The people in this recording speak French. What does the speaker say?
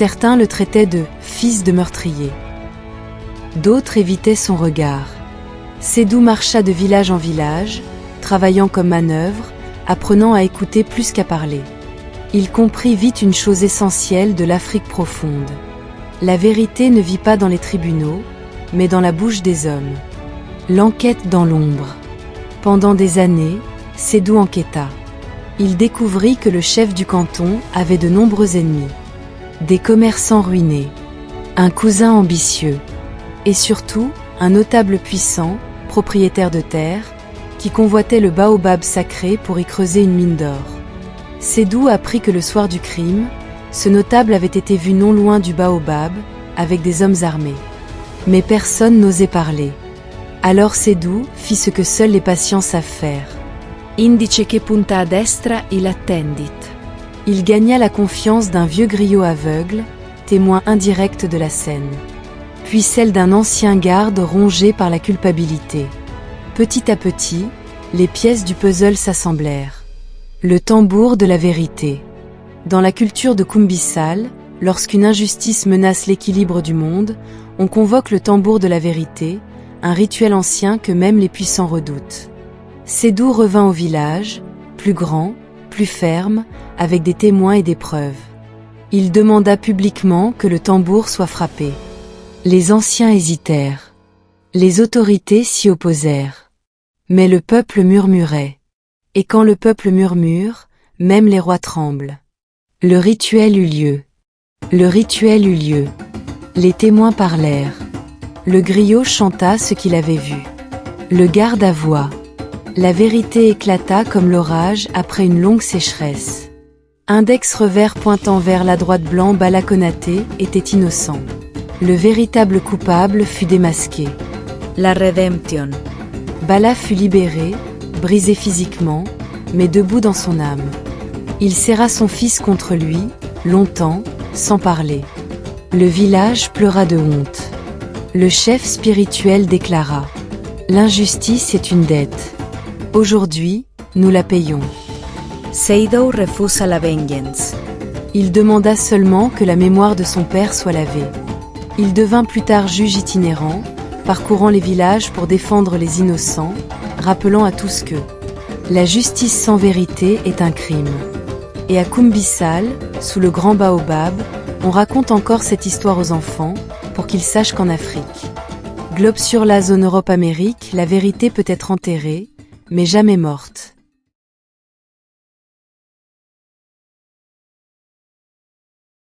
Certains le traitaient de « fils de meurtrier ». D'autres évitaient son regard. Sédou marcha de village en village, travaillant comme manœuvre, apprenant à écouter plus qu'à parler. Il comprit vite une chose essentielle de l'Afrique profonde. La vérité ne vit pas dans les tribunaux, mais dans la bouche des hommes. L'enquête dans l'ombre. Pendant des années, Sédou enquêta. Il découvrit que le chef du canton avait de nombreux ennemis. Des commerçants ruinés, un cousin ambitieux, et surtout, un notable puissant, propriétaire de terre, qui convoitait le baobab sacré pour y creuser une mine d'or. Sédou apprit que le soir du crime, ce notable avait été vu non loin du baobab, avec des hommes armés. Mais personne n'osait parler. Alors Sédou fit ce que seuls les patients savent faire. Indice che punta a destra, il attendit. Il gagna la confiance d'un vieux griot aveugle, témoin indirect de la scène. Puis celle d'un ancien garde rongé par la culpabilité. Petit à petit, les pièces du puzzle s'assemblèrent. Le tambour de la vérité. Dans la culture de Kumbisal, lorsqu'une injustice menace l'équilibre du monde, on convoque le tambour de la vérité, un rituel ancien que même les puissants redoutent. Sédou revint au village, plus grand, plus ferme, avec des témoins et des preuves. Il demanda publiquement que le tambour soit frappé. Les anciens hésitèrent. Les autorités s'y opposèrent. Mais le peuple murmurait. Et quand le peuple murmure, même les rois tremblent. Le rituel eut lieu. Le rituel eut lieu. Les témoins parlèrent. Le griot chanta ce qu'il avait vu. Le garde avoua. La vérité éclata comme l'orage après une longue sécheresse. Index revers pointant vers la droite blanc Bala Konaté était innocent. Le véritable coupable fut démasqué. La redemption. Bala fut libéré, brisé physiquement, mais debout dans son âme. Il serra son fils contre lui, longtemps, sans parler. Le village pleura de honte. Le chef spirituel déclara : l'injustice est une dette. Aujourd'hui, nous la payons. Sédou refusa la vengeance. Il demanda seulement que la mémoire de son père soit lavée. Il devint plus tard juge itinérant, parcourant les villages pour défendre les innocents, rappelant à tous que la justice sans vérité est un crime. Et à Kumbisal, sous le grand baobab, on raconte encore cette histoire aux enfants, pour qu'ils sachent qu'en Afrique, globe sur la zone Europe-Amérique, la vérité peut être enterrée, mais jamais morte.